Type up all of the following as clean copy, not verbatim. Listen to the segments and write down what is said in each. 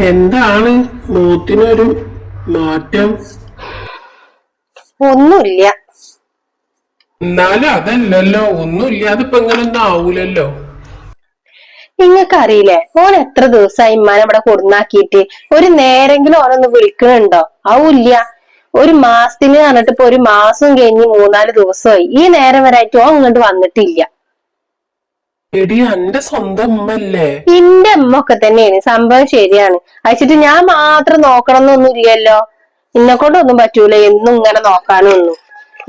എന്താണ് മുഖത്തിനൊരു മാറ്റം? ഒന്നുമില്ല. എന്നാലും അതല്ലല്ലോ, ഒന്നുമില്ലാതെ ഇപ്പൊ ഇങ്ങനൊന്നും ആവൂലല്ലോ. നിങ്ങക്കറിയില്ലേ ഓൻ എത്ര ദിവസമായി ഇമ്മാനെ ഇവിടെ കൊടുന്നാക്കിയിട്ട് ഒരു നേരെങ്കിലും ഓനൊന്ന് വിളിക്കണുണ്ടോ? ആവൂല്ല. ഒരു മാസത്തിന് പറഞ്ഞിട്ട് ഇപ്പൊ ഒരു മാസം കഴിഞ്ഞ് 3-4 ദിവസമായി. ഈ നേരം വരായിട്ട് ഓൻ ഇങ്ങോട്ട് വന്നിട്ടില്ല. എടി അന്റെ സ്വന്തം ഉമ്മല്ലേ? എന്റെ അമ്മ ഒക്കെ തന്നെയാണ് സംഭവം. ശരിയാണ്. അയച്ചിട്ട് ഞാൻ മാത്രം നോക്കണം എന്നൊന്നും ഇല്ലല്ലോ. ഇന്നെ കൊണ്ടൊന്നും പറ്റൂല എന്നും ഇങ്ങനെ നോക്കാനൊന്നും.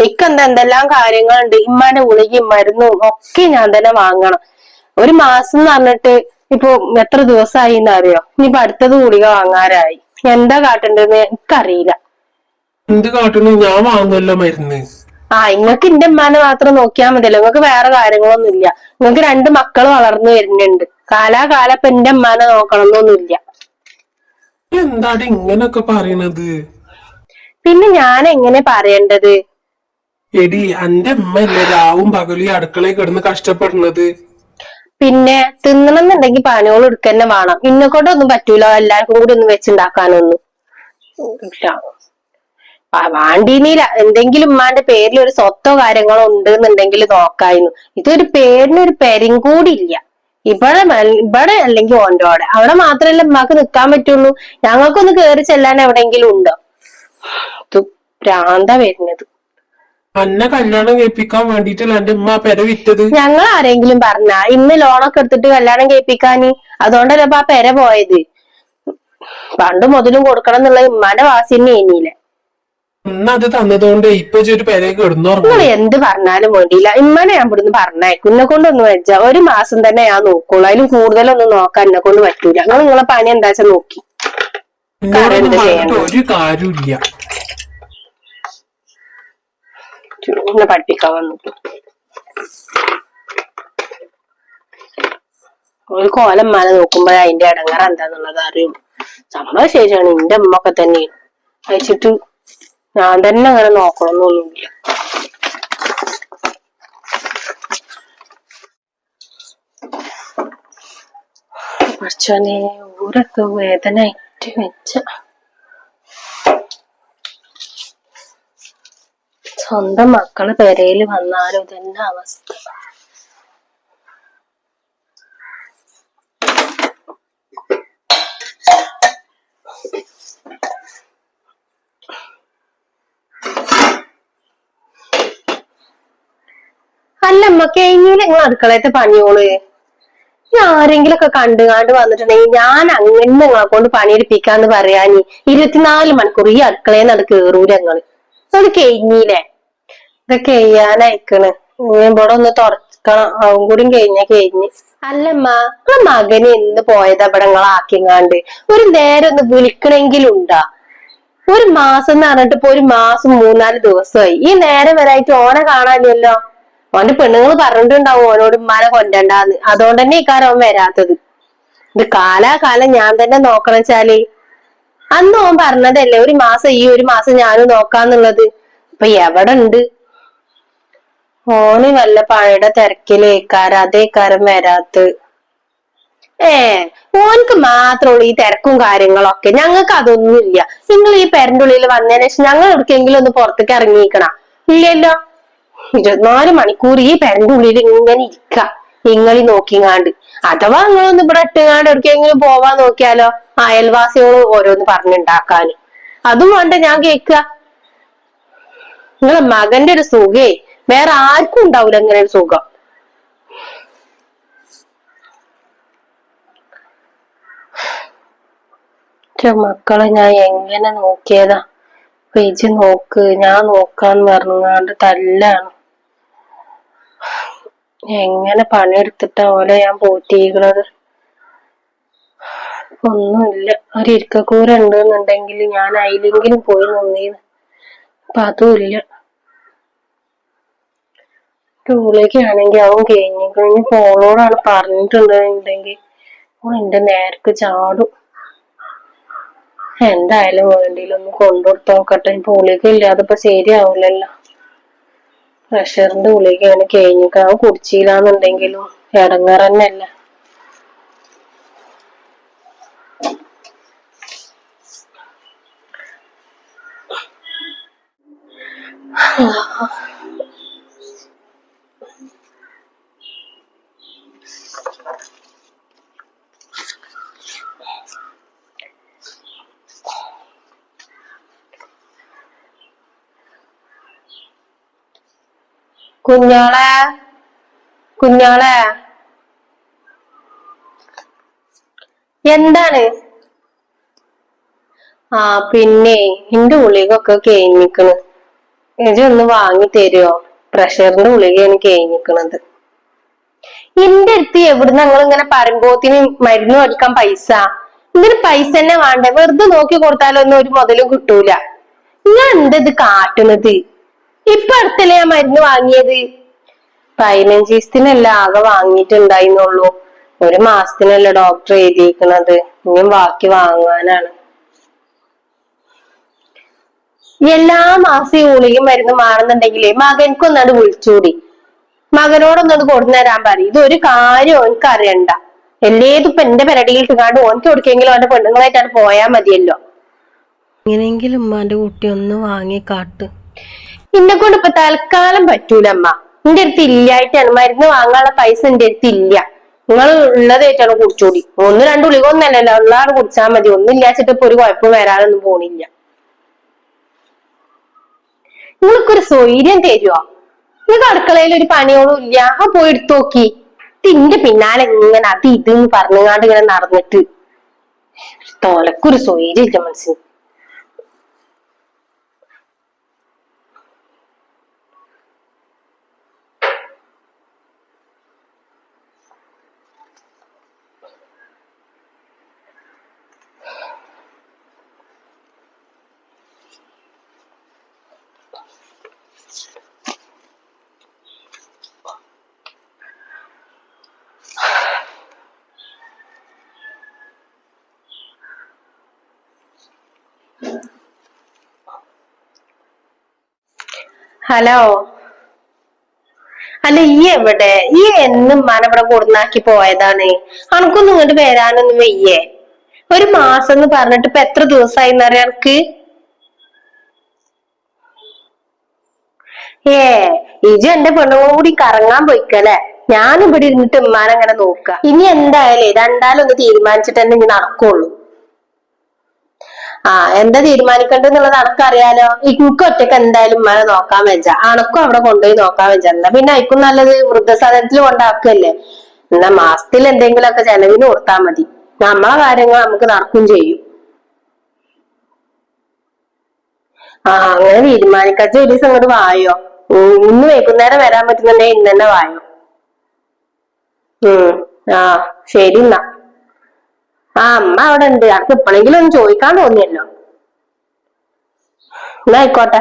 ഇക്കെന്താ എന്തെല്ലാം കാര്യങ്ങളുണ്ട്. ഇമ്മാന്റെ ഗുളികയും മരുന്നും ഒക്കെ ഞാൻ തന്നെ വാങ്ങണം. ഒരു മാസം എന്ന് പറഞ്ഞിട്ട് ഇപ്പൊ എത്ര ദിവസമായി എന്നറിയോ? ഇനിയിപ്പൊ അടുത്തത് ഗുളിക വാങ്ങാറായി. എന്താ കാട്ടണ്ടെന്ന് എനിക്കറിയില്ല. എന്ത് കാട്ടണു? ഞാൻ വാങ്ങുമല്ലോ മരുന്ന്. ഇങ്ങക്ക് എന്റെ ഉമ്മാനെ മാത്രം നോക്കിയാൽ മതിയല്ലോ. നിങ്ങൾക്ക് വേറെ കാര്യങ്ങളൊന്നും ഇല്ല. നിങ്ങൾക്ക് 2 മക്കൾ വളർന്നു വരുന്നുണ്ട്. കാലാകാലം ഇപ്പൊ എന്റെ ഉമ്മാനെ നോക്കണം എന്നൊന്നുമില്ല. എന്താണ് ഇങ്ങനൊക്കെ പറയണത്? പിന്നെ ഞാൻ എങ്ങനെ പറയേണ്ടത്? എടി അന്റെ അമ്മല്ലേ രാവും പകലും ഈ അടുക്കളയിൽ കിടന്ന് കഷ്ടപ്പെടുന്നത്? പിന്നെ തിന്നണമെന്നുണ്ടെങ്കിൽ പണിയോൾ എടുക്കന്നെ വേണം. ഇന്നെ കൊണ്ടൊന്നും പറ്റൂല എല്ലാവർക്കും കൂടി ഒന്നും വെച്ചുണ്ടാക്കാനൊന്നും. വാണ്ടീനില എന്തെങ്കിലും ഉമ്മാന്റെ പേരിൽ ഒരു സ്വത്തോ കാര്യങ്ങളോ ഉണ്ടെന്നുണ്ടെങ്കിൽ നോക്കായിരുന്നു. ഇതൊരു പേരിനൊരു പെരും കൂടി ഇല്ല. ഇവിടെ അല്ലെങ്കിൽ ഓൻ്റോടെ അവിടെ മാത്രമല്ല ഉമ്മാക്ക് നിക്കാൻ പറ്റുള്ളൂ. ഞങ്ങൾക്കൊന്ന് കേറി ചെല്ലാൻ എവിടെയെങ്കിലും ഉണ്ടോ? ഇത് ഭ്രാന്താ വരുന്നത്. അന്നെ കല്യാണം കഴിപ്പിക്കാൻ വേണ്ടിട്ടല്ല എന്റെ ഉമ്മ പെര വിറ്റത്. ഞങ്ങൾ ആരെങ്കിലും പറഞ്ഞ ഇന്ന് ലോണൊക്കെ എടുത്തിട്ട് കല്യാണം കഴിപ്പിക്കാന്? അതുകൊണ്ടല്ലേ ഇപ്പൊ ആ പെര പോയത്. പണ്ട് മുതലും കൊടുക്കണം എന്നുള്ള ഉമ്മാന്റെ വാസി തന്നെ ഇനിയില്ലേ. അന്ന് അത് തന്നതുകൊണ്ട് ഇപ്പൊ ഒരു പെരയൊക്കെ നിങ്ങൾ ഇടുന്നുറങ്ങി. എന്ത് പറഞ്ഞാലും വേണ്ടിയില്ല. ഇമ്മനെ ഞാൻ ഇവിടുന്ന് പറഞ്ഞേക്കും. എന്നെ കൊണ്ടൊന്നും വെച്ചാ ഒരു മാസം തന്നെ ഞാൻ നോക്കുള്ളൂ. അതിലും കൂടുതലൊന്നും നോക്കാൻ എന്നെ കൊണ്ട് പറ്റൂല. നിങ്ങൾ നിങ്ങളെ പണി എന്താ വെച്ചാ നോക്കി. എന്നോടൊന്നും എന്താ പറഞ്ഞിട്ട് ചെയ്യണ്ടത്? ഒരു കാര്യമില്ല. എന്നെ പഠിപ്പിക്കാൻ വന്നിട്ടു ഒരു കോലം മല നോക്കുമ്പോഴേ അതിന്റെ ഇടങ്ങറ എന്താന്നുള്ളത് അറിയും. സംഭവം ശരിയാണ്. എന്റെ അമ്മ ഒക്കെ തന്നെ അയച്ചിട്ട് ഞാൻ തന്നെ അങ്ങനെ നോക്കണമെന്നൊന്നുമില്ല. കുറച്ചോനെ ഊരൊക്കെ വേദനയായിട്ട് വെച്ച സ്വന്തം മക്കള് പെരയില് വന്നാലും ഇതന്നെ അവസ്ഥ. അല്ലമ്മ കഴിഞ്ഞില്ല നിങ്ങൾ അടുക്കളയത്തെ പണിയോള്. ആരെങ്കിലും ഒക്കെ കണ്ടുകാണ്ട് വന്നിട്ടുണ്ടെങ്കിൽ ഞാൻ അങ്ങനെ നിങ്ങളെ കൊണ്ട് പണിയെടുപ്പിക്കാന്ന് പറയാനി 24 മണിക്കൂർ ഈ അടുക്കളയിൽ അത് കേറൂല. ഞങ്ങള് അത് കഴിഞ്ഞില്ലേ? ഇതൊക്കെ ചെയ്യാനയക്കണ്. ഇവിടെ ഒന്ന് തുറക്കണം. അതും കൂടി കഴിഞ്ഞ്. അല്ലമ്മ നിങ്ങളെ മകന് എന്ന് പോയത് അവിടെ നിങ്ങളാക്കിങ്ങാണ്ട് ഒരു നേരം ഒന്ന് വിളിക്കണെങ്കിലും ഉണ്ടാ? ഒരു മാസം എന്ന് പറഞ്ഞിട്ട് ഇപ്പൊ ഒരു മാസം 3-4 ദിവസമായി. ഈ നേരം വരായിട്ട് ഓനെ കാണാനില്ലല്ലോ. ഓന്റെ പെണ്ണുങ്ങൾ പറഞ്ഞിട്ടുണ്ടാവും ഓനോട് ഉമ്മാനെ കൊണ്ടണ്ടാന്ന്. അതുകൊണ്ട് തന്നെ ഇക്കാരം അവൻ വരാത്തത്. ഇത് കാലാകാലം ഞാൻ തന്നെ നോക്കണം വെച്ചാല് അന്ന് ഓൻ പറഞ്ഞതല്ലേ ഒരു മാസം ഈ ഒരു മാസം ഞാനും നോക്കാന്നുള്ളത്. ഇപ്പൊ എവിടെ ഉണ്ട്? ഓന് വല്ല പഴയുടെ തിരക്കിലേക്കാരം അതേക്കാരം വരാത്ത്. ഓനക്ക് മാത്രമുള്ളൂ ഈ തിരക്കും കാര്യങ്ങളൊക്കെ. ഞങ്ങൾക്ക് അതൊന്നുമില്ല. നിങ്ങൾ ഈ പെരന്റെ ഉള്ളിൽ വന്നതിന് ശേഷം ഞങ്ങൾ എവിടേക്കെങ്കിലും ഒന്ന് പുറത്തേക്ക് ഇറങ്ങിയിരിക്കണ? ഇല്ലല്ലോ. 24 മണിക്കൂർ ഈ പെരന്റെ ഉള്ളിൽ ഇങ്ങനെ ഇരിക്ക ഇങ്ങളി നോക്കിങ്ങാണ്ട്. അഥവാ നിങ്ങളൊന്ന് ഇവിടെ ഇട്ടുങ്ങാണ്ട് എവിടേക്കെങ്കിലും പോവാൻ നോക്കിയാലോ അയൽവാസികൾ ഓരോന്ന് പറഞ്ഞുണ്ടാക്കാന്. അതും വേണ്ട ഞാൻ കേൾക്കുക. നിങ്ങളെ മകന്റെ ഒരു സുഖേ വേറെ ആർക്കും ഉണ്ടാവൂല ഇങ്ങനെ ഒരു സുഖം. മക്കളെ ഞാൻ എങ്ങനെ നോക്കിയതാ. ഇജ്ജ് നോക്ക് ഞാൻ നോക്കാന്ന് പറഞ്ഞാണ്ട് തല്ലാണ്. എങ്ങനെ പണിയെടുത്തിട്ടാ ഓലെ ഞാൻ പോറ്റിയിരിക്കണത്. ഒന്നുമില്ല. ഒരു ഇരിക്കക്കൂര ഉണ്ടെന്നുണ്ടെങ്കിൽ ഞാൻ അതിലെങ്കിലും പോയി നിന്നീന്ന്. അപ്പൊ അതുമില്ല. ഗുളികയാണെങ്കിൽ അവൻ കഴിഞ്ഞ് പോളോടാണ് പറഞ്ഞിട്ടുണ്ടെന്നുണ്ടെങ്കിൽ അവൻ എന്റെ നേർക്ക് ചാടും. എന്തായാലും വേണ്ടിയിലൊന്ന് കൊണ്ടുകൊടുത്ത് നോക്കട്ടെ. ഗുളിക ഇല്ലാതെ ഇപ്പൊ ശരിയാവില്ലല്ലോ. പ്രഷറിന്റെ ഗുളികയാണ് കഴിഞ്ഞിട്ട് അവൻ കുടിച്ചില്ലാന്നുണ്ടെങ്കിലും ഇടങ്ങറന്നല്ല. കുഞ്ഞോളെ കുഞ്ഞോളെ എന്താണ്? ആ പിന്നെ എന്റെ ഗുളികൊക്കെ കഴിഞ്ഞിക്കണ്. ഇതൊന്ന് വാങ്ങി തരുമോ? പ്രഷറിന്റെ ഗുളികയാണ് കഴിഞ്ഞിക്കണത്. എന്റെ അടുത്ത് എവിടുന്ന് നിങ്ങൾ ഇങ്ങനെ പറയുമ്പോത്തിന് മരുന്ന് മേടിക്കാൻ പൈസ? ഇതിന് പൈസ തന്നെ വേണ്ടേ? വെറുതെ നോക്കി കൊടുത്താലൊന്നും ഒരു മുതലും കിട്ടൂല. ഞാൻ എന്താ ഇത് കാട്ടുന്നത്? ഇപ്പൊ അടുത്തല്ലേ ഞാൻ മരുന്ന് വാങ്ങിയത്? 15 ദിവസത്തിനല്ല ആകെ വാങ്ങിയിട്ടുണ്ടായിരുന്നുള്ളൂ. ഒരു മാസത്തിനല്ല ഡോക്ടർ എഴുതിയിരിക്കണത്. ഇനിയും ബാക്കി വാങ്ങാനാണ്. എല്ലാ മാസം ഈ ഗുളികയും മരുന്ന് മാറുന്നുണ്ടെങ്കിലേ മകൻക്കൊന്നാണ്ട് വിളിച്ചൂടി. മകനോടൊന്നത് കൊടുന്നു തരാൻ പറയും. ഇതൊരു കാര്യം ഓനക്ക് അറിയണ്ട. എല്ലേതും ഇപ്പൊ എന്റെ പെരടിയിൽ ഇട്ടുകാണ്ട് ഓനക്ക് കൊടുക്കെങ്കിലും അവന്റെ പെണ്ണുങ്ങളായിട്ടാണ് പോയാ മതിയല്ലോ. എങ്ങനെയെങ്കിലും ഉമ്മാന്റെ കുട്ടി ഒന്ന് വാങ്ങി കാട്ട്. ഇന്നെ കൊണ്ട് ഇപ്പൊ തൽക്കാലം പറ്റൂലമ്മ. എന്റെ അടുത്ത് ഇല്ലായിട്ടാണ്. മരുന്ന് വാങ്ങാനുള്ള പൈസ എന്റെ അടുത്ത് ഇല്ല. നിങ്ങൾ ഉള്ളതായിട്ടാണ് കുടിച്ചോടി. 1-2 ഗുളിക ഒന്നല്ലല്ലോ, ഉള്ളാട് കുടിച്ചാൽ മതി. ഒന്നും ഇല്ലാച്ചിട്ട് ഇപ്പൊ ഒരു കുഴപ്പം വരാനൊന്നും പോണില്ല. നിങ്ങൾക്കൊരു സ്വൈര്യം തരുവോ? നിങ്ങൾക്ക് അടുക്കളയിൽ ഒരു പണിയോടും ഇല്ല. ആ പോയി എടുത്തു നോക്കി. ഇതിന്റെ പിന്നാലെ ഇങ്ങനെ അത് ഇതെന്ന് പറഞ്ഞുങ്ങാണ്ട് ഇങ്ങനെ നടന്നിട്ട് തോലക്കൊരു സ്വൈര്യം ഇല്ല മനസ്സിന്. ഹലോ, അല്ല ഈ എവിടെ? ഈ എന്നും മനവിടെ കൊടുന്നാക്കി പോയതാണ്. അനക്കൊന്നും ഇങ്ങോട്ട് വരാനൊന്നും വയ്യേ? ഒരു മാസം എന്ന് പറഞ്ഞിട്ട് ഇപ്പൊ എത്ര ദിവസമായി എന്നറിയാം എനക്ക്? ഇജ് എന്റെ പെണ്ണും കൂടി കറങ്ങാൻ പോയിക്കല്ലേ? ഞാൻ ഇവിടെ ഇരുന്നിട്ട് ഉമ്മാനങ്ങനെ നോക്ക. ഇനി എന്തായാലേ രണ്ടാലും ഒന്ന് തീരുമാനിച്ചിട്ട് തന്നെ ഇനി നടക്കുള്ളൂ. എന്താ തീരുമാനിക്കണ്ടെന്നുള്ളത് അനക്കറിയാലോ. എനിക്ക് ഒറ്റക്ക് എന്തായാലും ഉമ്മാനെ നോക്കാൻ വെച്ച, അണക്കും അവിടെ കൊണ്ടുപോയി നോക്കാൻ വെച്ച. എന്നാ പിന്നെ അയക്കും നല്ലത് വൃദ്ധസദനത്തിൽ കൊണ്ടാക്കല്ലേ. എന്നാ മാസത്തിൽ എന്തെങ്കിലുമൊക്കെ ചെലവിന് കൊടുത്താൽ മതി. നമ്മളെ കാര്യങ്ങൾ നമുക്ക് നടക്കും ചെയ്യും. അങ്ങനെ തീരുമാനിക്കാച്ച ഒരു ദിവസം അങ്ങോട്ട് വായോ. ഇന്ന് വൈകുന്നേരം വരാൻ പറ്റുന്നുണ്ടെങ്കിൽ ഇന്ന് തന്നെ വായോ. ആ ശരി എന്നാ. അമ്മ അവിടെ ഉണ്ട്. അനക്ക് എപ്പോഴെങ്കിലും ഒന്ന് ചോദിക്കാൻ തോന്നിയല്ലോ. എന്നാ ആയിക്കോട്ടെ.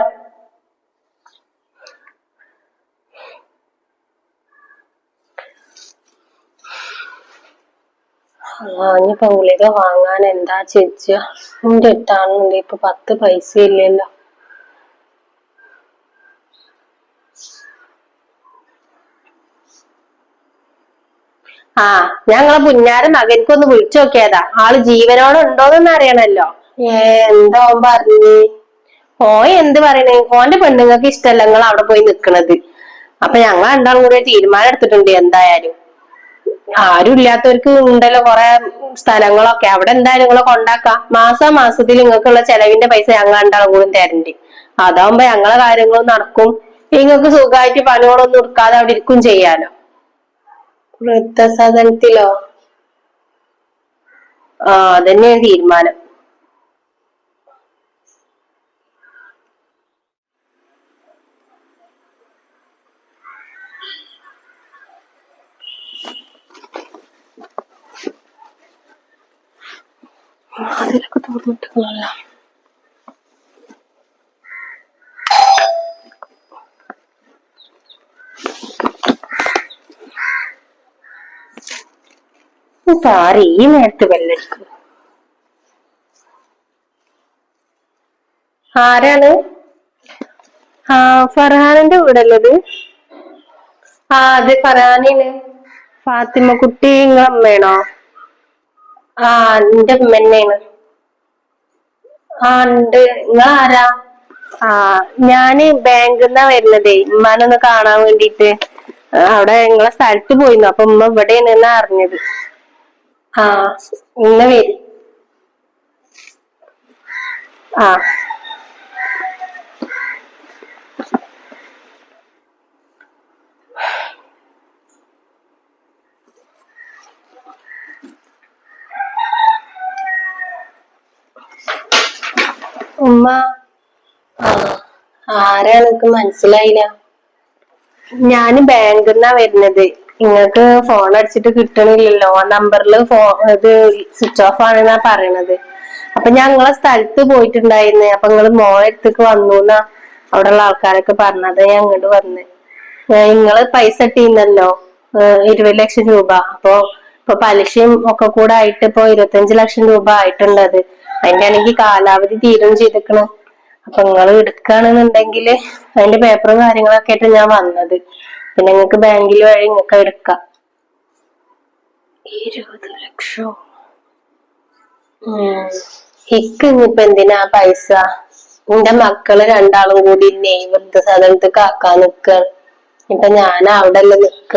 ഇനിയിപ്പൊ ഗുളിക വാങ്ങാൻ എന്താ ചേച്ച? എന്റെ അടുത്താണെന്നുണ്ട് ഇപ്പൊ 10 പൈസ ഇല്ലല്ലോ. ഞങ്ങളെ പുന്നാര മകൻക്കൊന്ന് വിളിച്ചു നോക്കിയതാ. ആള് ജീവനോടെ ഉണ്ടോന്നൊന്നും അറിയണല്ലോ. എന്താ ഓൻ പറഞ്ഞ്? എന്ത് പറയണേ? ഓന്റെ പെണ്ണുങ്ങൾക്ക് ഇഷ്ടമല്ല നിങ്ങൾ അവിടെ പോയി നിക്കണത്. അപ്പൊ ഞങ്ങൾ രണ്ടാളും കൂടി തീരുമാനം എടുത്തിട്ടുണ്ട്. എന്തായാലും ആരും ഇല്ലാത്തവർക്ക് ഉണ്ടല്ലോ കൊറേ സ്ഥലങ്ങളൊക്കെ, അവിടെ എന്തായാലും നിങ്ങളെ കൊണ്ടാക്കാം. മാസത്തിൽ നിങ്ങൾക്കുള്ള ചെലവിന്റെ പൈസ ഞങ്ങൾ രണ്ടാളും കൂടി തരണ്ട്. അതാവുമ്പോ ഞങ്ങളെ കാര്യങ്ങളും നടക്കും. നിങ്ങൾക്ക് സുഖമായിട്ട് പണികളൊന്നും എടുക്കാതെ അവിടെ ഇരിക്കും ചെയ്യാലോ. വൃദ്ധസദനത്തിലോ? അതന്നെയാണ് തീരുമാനം. അതിലൊക്കെ തോന്നിട്ടുള്ളല്ലോ. സാറി ഈ നേരത്ത് വെല്ലടിക്കും. ആരാണ്? ഫർഹാനന്റെ വീടല്ലത്? അതെ ഫർഹാനാണ്. ഫാത്തിമ കുട്ടി നിങ്ങളെ അമ്മയാണോ? എന്റെ അമ്മ തന്നെയാണ്. ഉണ്ട്. നിങ്ങളാരാ? ആ ഞാന് ബാങ്കിന്നാ വരുന്നതേ, ഉമ്മാനൊന്ന് കാണാൻ വേണ്ടിട്ട്. അവിടെ നിങ്ങളെ സ്ഥലത്ത് പോയിരുന്നു, അപ്പൊ ഉമ്മ ഇവിടെയാണെന്നാ അറിഞ്ഞത്. ആ ഇന്ന വരി. ആ ഉമ്മ. ആ ആരാ നിനക്ക് മനസ്സിലായില്ല? ഞാന് ബാങ്കിന്നാ വരുന്നത്. നിങ്ങക്ക് ഫോൺ അടിച്ചിട്ട് കിട്ടണില്ലല്ലോ, ആ നമ്പറില് ഇത് സ്വിച്ച് ഓഫ് ആണെന്നാ പറയണത്. അപ്പൊ ഞാൻ നിങ്ങളെ സ്ഥലത്ത് പോയിട്ടുണ്ടായിരുന്നേ, അപ്പൊ നിങ്ങള് മോളെ അടുത്തേക്ക് വന്നൂന്നാ അവിടെയുള്ള ആൾക്കാരൊക്കെ പറഞ്ഞത്. ഞാൻ ഇങ്ങോട്ട് വന്ന്. നിങ്ങള് പൈസ ഇട്ടീന്നല്ലോ, 20 ലക്ഷം രൂപ. ഇപ്പൊ പലിശയും ഒക്കെ കൂടെ ആയിട്ട് ഇപ്പൊ 25 ലക്ഷം രൂപ ആയിട്ടുള്ളത്. അതിന്റെ ആണെങ്കിൽ കാലാവധി തീരും ചെയ്തിക്കണ്. അപ്പൊ നിങ്ങൾ എടുക്കുകയാണെന്നുണ്ടെങ്കില് അതിന്റെ പേപ്പറും കാര്യങ്ങളൊക്കെ ആയിട്ട് ഞാൻ വന്നത്. പിന്നെ നിങ്ങക്ക് ബാങ്കിൽ വഴി നിങ്ങക്ക് എടുക്കാം. 20 ലക്ഷം. ഇക്ക് ഇനിയിപ്പൊ എന്തിനാ പൈസ? എന്റെ മക്കള് രണ്ടാളും കൂടി വൃദ്ധസദനത്തേക്ക് ആക്കാൻ നിക്ക. ഇപ്പൊ ഞാൻ അവിടെ അല്ലേ നിക്ക.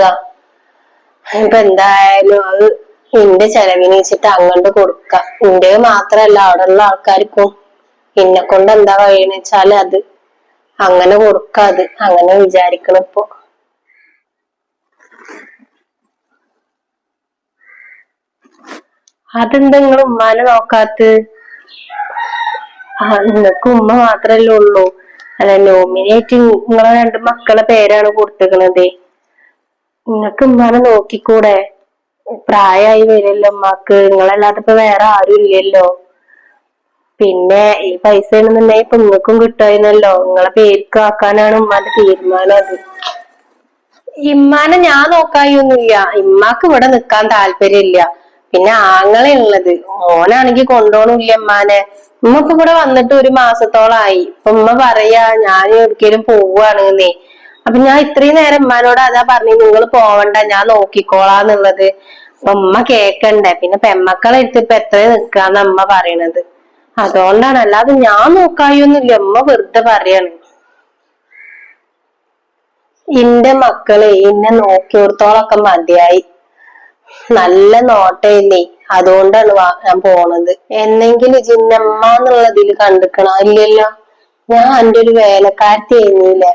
ഇപ്പൊ എന്തായാലും അത് എന്റെ ചെലവിന് വെച്ചിട്ട് അങ്ങോട്ട് കൊടുക്കാം. എന്റെ മാത്രല്ല അവിടെയുള്ള ആൾക്കാർക്കും. എന്നെ കൊണ്ട് എന്താ കഴിയണ വെച്ചാല് അത് അങ്ങനെ കൊടുക്കാത്, അങ്ങനെ വിചാരിക്കണം ഇപ്പൊ. അതെന്താ നിങ്ങൾ ഉമ്മാനെ നോക്കാത്ത? നിങ്ങക്ക് ഉമ്മ മാത്രല്ലേ ഉള്ളൂ. അല്ല, നോമിനിയായിട്ട് നിങ്ങളെ 2 മക്കളെ പേരാണ് കൊടുത്തിക്കണതേ. നിങ്ങക്ക് ഉമ്മാനെ നോക്കിക്കൂടെ? പ്രായമായി വരല്ലോ ഉമ്മാക്ക്. നിങ്ങളല്ലാതെ ഇപ്പൊ വേറെ ആരും ഇല്ലല്ലോ. പിന്നെ ഈ പൈസ ആണെന്നുണ്ടെങ്കിൽ ഇപ്പൊ നിങ്ങൾക്കും കിട്ടുമായിരുന്നല്ലോ. നിങ്ങളെ പേർക്ക് ആക്കാനാണ് ഉമ്മാന്റെ തീരുമാനം. അത് ഇമ്മാനെ ഞാൻ നോക്കായൊന്നുമില്ല. ഇമ്മാക്ക് ഇവിടെ നിക്കാൻ താല്പര്യമില്ല. പിന്നെ ആങ്ങളെ ഉള്ളത്, ഓനാണെങ്കി കൊണ്ടോണില്ല ഉമ്മാനെ. ഉമ്മ ഇപ്പൊ ഇവിടെ വന്നിട്ട് 1 മാസത്തോളായി. ഇപ്പൊ ഉമ്മ പറയാ ഞാൻ എവിടേക്കേലും പോവുകയാണെന്നേ. അപ്പൊ ഞാൻ ഇത്രയും നേരം ഉമ്മാനോട് അതാ പറഞ്ഞു, നിങ്ങൾ പോവണ്ട ഞാൻ നോക്കിക്കോളാന്നുള്ളത്. അപ്പൊ ഉമ്മ കേക്കണ്ടേ. പിന്നെ പെമ്മക്കളെ എടുത്ത് ഇപ്പൊ എത്ര നിക്കാന്ന ഉമ്മ പറയണത്. അതുകൊണ്ടാണ്, അല്ലാതെ ഞാൻ നോക്കായൊന്നുമില്ല. ഉമ്മ വെറുതെ പറയാണ്. എന്റെ മക്കള് എന്നെ നോക്കിയോടത്തോളൊക്കെ മതിയായി. നല്ല നോട്ടയില്ലേ, അതുകൊണ്ടാണ് ഞാൻ പോണത്. എന്നെങ്കിലും ജിന്നമ്മ എന്നുള്ളതിൽ കണ്ടിക്കണ ഇല്ലല്ലോ? ഞാൻ എന്റെ ഒരു വേലക്കാരത്തി ആയിരുന്നില്ലേ,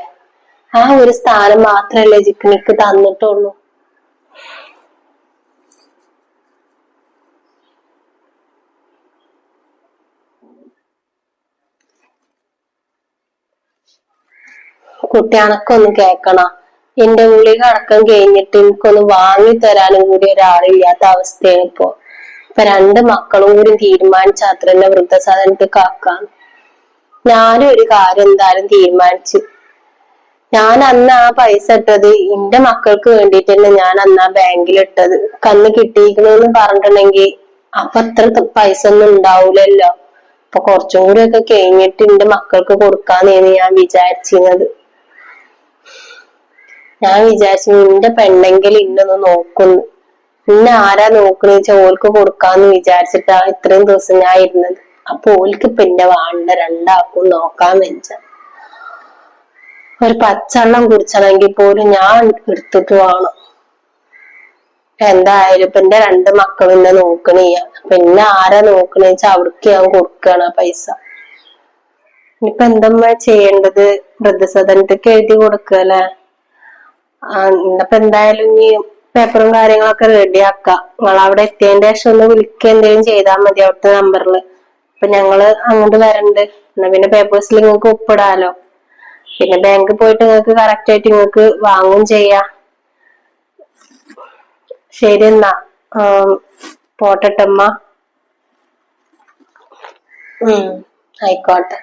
ആ ഒരു സ്ഥാനം മാത്രല്ലേ ജിക്കണിക്ക് തന്നിട്ടുള്ളൂ. കുട്ടി അണക്കൊന്ന് കേക്കണ. എന്റെ ഗുളിക അടക്കം കഴിഞ്ഞിട്ട് എനിക്കൊന്ന് വാങ്ങി തരാനും കൂടി ഒരാളില്ലാത്ത അവസ്ഥയാണ് ഇപ്പൊ. 2 മക്കളും കൂടി തീരുമാനിച്ച അത്ര തന്നെ വൃദ്ധസദനത്തേക്ക് ആക്കാം. ഞാനും ഒരു കാര്യം എന്തായാലും തീരുമാനിച്ചു. ഞാൻ അന്ന് ആ പൈസ ഇട്ടത് എന്റെ മക്കൾക്ക് വേണ്ടിട്ട് തന്നെ. ഞാൻ അന്ന് ആ ബാങ്കിൽ ഇട്ടത് കന്ന് കിട്ടിയിരിക്കണെന്ന് പറഞ്ഞിട്ടുണ്ടെങ്കിൽ അപ്പൊ അത്ര പൈസ ഒന്നും ഉണ്ടാവൂലല്ലോ. അപ്പൊ കുറച്ചും കൂടി ഒക്കെ കഴിഞ്ഞിട്ട് എന്റെ മക്കൾക്ക് കൊടുക്കാന്നാണ് ഞാൻ വിചാരിച്ചിരുന്നത്. ഞാൻ വിചാരിച്ചു നിന്റെ പെണ്ണെങ്കിലും ഇന്നൊന്ന് നോക്കുന്നു. ഇന്നെ ആരാ നോക്കണെന്ന് വെച്ചാൽ ഓൾക്ക് കൊടുക്കാന്ന് വിചാരിച്ചിട്ടാ ഇത്രയും ദിവസം ഞാൻ ഇരുന്നത്. അപ്പൊ ഓൾക്ക് ഇപ്പൊ എന്റെ വാണ്ട 2 ആൾക്കും നോക്കാൻ വെച്ച. ഒരു പച്ചവെള്ളം കുടിച്ചണമെങ്കിൽ പോലും ഞാൻ എടുത്തിട്ട് വേണം. എന്തായാലും ഇപ്പൊ എന്റെ 2 മക്കളും എന്നെ നോക്കണില്ല. പിന്നെ ആരാ നോക്കണെന്ന് വെച്ചാൽ അവിടേക്ക് ഞാൻ കൊടുക്കുകയാണ് ആ പൈസ. ഇനിയിപ്പൊ എന്താ ചെയ്യേണ്ടത്? വൃദ്ധസദനത്തേക്ക് എഴുതി കൊടുക്കുക അല്ലെ? ഇന്നിപ്പോ എന്തായാലും ഇനി പേപ്പറും കാര്യങ്ങളൊക്കെ റെഡിയാക്കാം. നിങ്ങൾ അവിടെ എത്തിയതിന്റെ ശേഷം ഒന്ന് വിളിക്കുക എന്തെങ്കിലും ചെയ്താൽ മതി അവിടുത്തെ നമ്പറിൽ. അപ്പൊ ഞങ്ങള് അങ്ങോട്ട് വരണ്ട്. എന്നാ പിന്നെ പേപ്പേഴ്സിൽ നിങ്ങൾക്ക് ഒപ്പിടാലോ. പിന്നെ ബാങ്കിൽ പോയിട്ട് നിങ്ങൾക്ക് കറക്റ്റ് ആയിട്ട് നിങ്ങൾക്ക് വാങ്ങും ചെയ്യാം. ശരി എന്നാ, പോട്ടട്ടമ്മ. ആയിക്കോട്ടെ.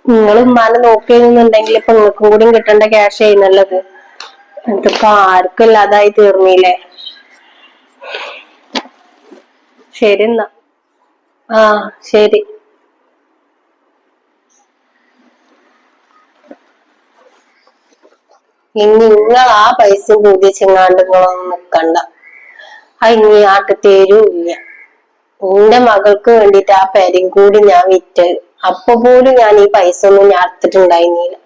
നിങ്ങൾ ഉമ്മാനെ നോക്കിയെന്നുണ്ടെങ്കിൽ ഇപ്പൊ നിങ്ങൾക്കും കൂടി കിട്ടേണ്ട ക്യാഷ് ചെയ്യുന്നുള്ളത്. ഇതിപ്പോ ആർക്കും ഇല്ലാതായി തീർന്നില്ലേ. ശരി എന്നാ. ശരി. ഇനി നിങ്ങൾ ആ പൈസ കൂടി ചെങ്ങാണ്ട് നിങ്ങളൊന്നും നിക്കണ്ട. അത് ഇനി ആട്ട് തരൂല്ല. എന്റെ മകൾക്ക് വേണ്ടിട്ട് ആ പെരയും കൂടി ഞാൻ വിറ്റത്. അപ്പൊ പോലും ഞാൻ ഈ പൈസ ഒന്നും ഞാൻ എടുത്തിട്ടുണ്ടായിരുന്നില്ല.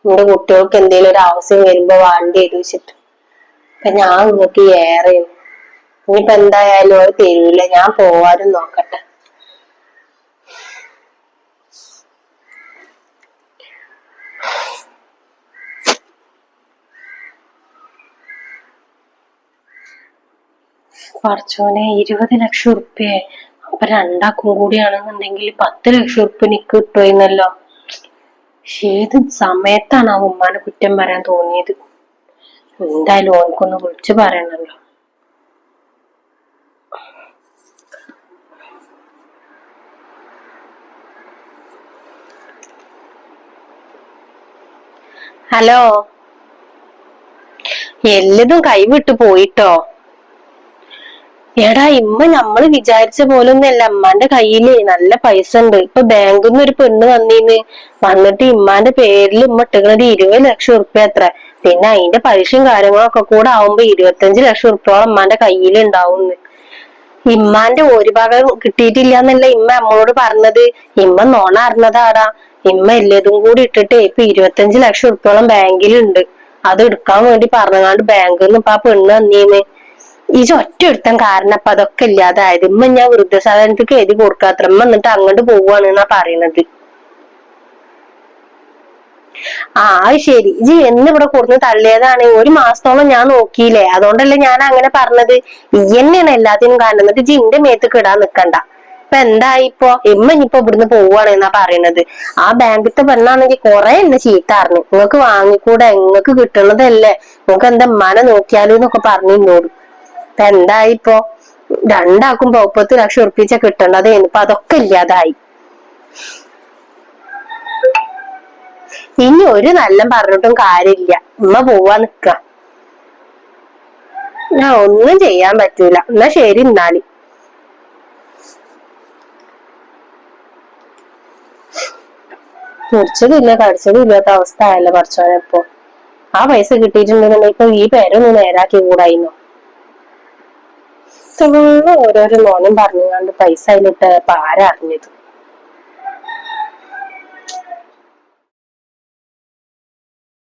എന്റെ കുട്ടികൾക്ക് എന്തെങ്കിലും ഒരു ആവശ്യം വരുമ്പോ വാണ്ടി വെച്ചിട്ട്. അപ്പൊ ഞാൻ നിങ്ങൾക്ക് ഏറെ ഇനിയിപ്പോ എന്തായാലും അത് തരൂല. ഞാൻ പോവാനും നോക്കട്ടെ. പടച്ചോനെ 20 ലക്ഷം ഉറുപ്പ്യ. അപ്പൊ രണ്ടാക്കും കൂടിയാണെന്നുണ്ടെങ്കിൽ 10 ലക്ഷം ഉറുപ്പ്യ നിക്ക് കിട്ടുമായിരുന്നല്ലോ. ഏത് സമയത്താണ് ആ ഉമ്മാനെ കുറ്റം പറയാൻ തോന്നിയത്? എന്തായാലും ഓനക്കൊന്ന് വിളിച്ചു പറയണല്ലോ. ഹലോ, എല്ലതും കൈവിട്ട് പോയിട്ടോ. എടാ ഇമ്മ നമ്മള് വിചാരിച്ച പോലൊന്നല്ല. അമ്മാന്റെ കയ്യില് നല്ല പൈസ ഉണ്ട്. ഇപ്പൊ ബാങ്കിൽ നിന്ന് ഒരു പെണ്ണ് വന്നിട്ട് ഇമ്മാന്റെ പേരിൽ ഉമ്മ ഇട്ടുന്നത് 20 ലക്ഷം ഉറുപ്പ്യ അത്ര. പിന്നെ അതിന്റെ പലിശയും കാര്യങ്ങളൊക്കെ കൂടെ ആവുമ്പോ 25 ലക്ഷം ഉറുപ്പ്യോളം ഇമ്മാന്റെ കയ്യിൽ ഉണ്ടാവുന്നു. ഇമ്മാന്റെ ഒരു ഭാഗം കിട്ടിയിട്ടില്ല എന്നല്ല ഇമ്മ നമ്മളോട് പറഞ്ഞത്. ഇമ്മ നോണ അറിഞ്ഞതാടാ. ഇമ്മ എല്ലതും കൂടി ഇട്ടിട്ട് ഇപ്പൊ 25 ലക്ഷം ഉറുപ്പ്യോളം ബാങ്കിലുണ്ട്. അത് എടുക്കാൻ വേണ്ടി പറഞ്ഞാണ്ട് ബാങ്കിൽ നിന്ന് ഇപ്പൊ ആ പെണ്ണ് വന്നീന്ന്. ഈ ഒറ്റ ഒരുത്തൻ കാരണം അപ്പൊ അതൊക്കെ ഇല്ലാതായത്. ഇമ്മ ഞാൻ വൃദ്ധസാധനത്തേക്ക് എഴുതി കൊടുക്കാത്ര. ഇമ്മ എന്നിട്ട് അങ്ങോട്ട് പോവാണെന്നാ പറയണത്. അത് ശരി. ഇജ്ജ് എന്നിവിടെ കൊടുന്ന് തള്ളിയതാണ്. ഒരു മാസത്തോളം ഞാൻ നോക്കിയില്ലേ. അതുകൊണ്ടല്ലേ ഞാൻ അങ്ങനെ പറഞ്ഞത്. ഈ തന്നെയാണ് എല്ലാത്തിനും കാരണം. എന്നിട്ട് ഇജ്ജ് ഇന്റെ മേത്തേക്ക് ഇടാൻ നിക്കണ്ട. ഇപ്പൊ എന്തായിപ്പോ? ഇമ്മ ഇനിയിപ്പോ ഇവിടുന്ന് പോവാണെന്നാ പറയണത്. ആ ബാങ്കിത്തെ പെണ്ണാണെങ്കിൽ കൊറേ എന്നെ ചീത്ത അറിഞ്ഞു. നിങ്ങക്ക് വാങ്ങിക്കൂടെ, നിങ്ങക്ക് കിട്ടണതല്ലേ, നിങ്ങക്ക് എന്താ ഉമ്മാനെ നോക്കിയാലോ എന്നൊക്കെ പറഞ്ഞു എന്നോട്. ഇപ്പൊ എന്തായിപ്പോ? രണ്ടാക്കും 30 ലക്ഷം ഉറുപ്പിച്ച കിട്ടേണ്ടത്. ഇനിയിപ്പൊ അതൊക്കെ ഇല്ലാതായി. ഇനി ഒരു നല്ല പറഞ്ഞിട്ടും കാര്യമില്ല. ഉമ്മ പോവാ നിക്ക. ഞാൻ ഒന്നും ചെയ്യാൻ പറ്റൂല. എന്നാ ശരി. എന്നാല് മുറിച്ചതില്ല കടിച്ചതും ഇല്ലാത്ത അവസ്ഥ ആയല്ലോ പറിച്ചോനെപ്പോ. ആ പൈസ കിട്ടിയിട്ടുണ്ടെന്നുണ്ടെങ്കിൽ ഇപ്പൊ ഈ പേരൊന്ന് നേരാക്കി കൂടായിരുന്നു. ഓരോരോ നോനും പറഞ്ഞുകൊണ്ട് പൈസ അതിലിട്ട് ആരാ അറിഞ്ഞത്?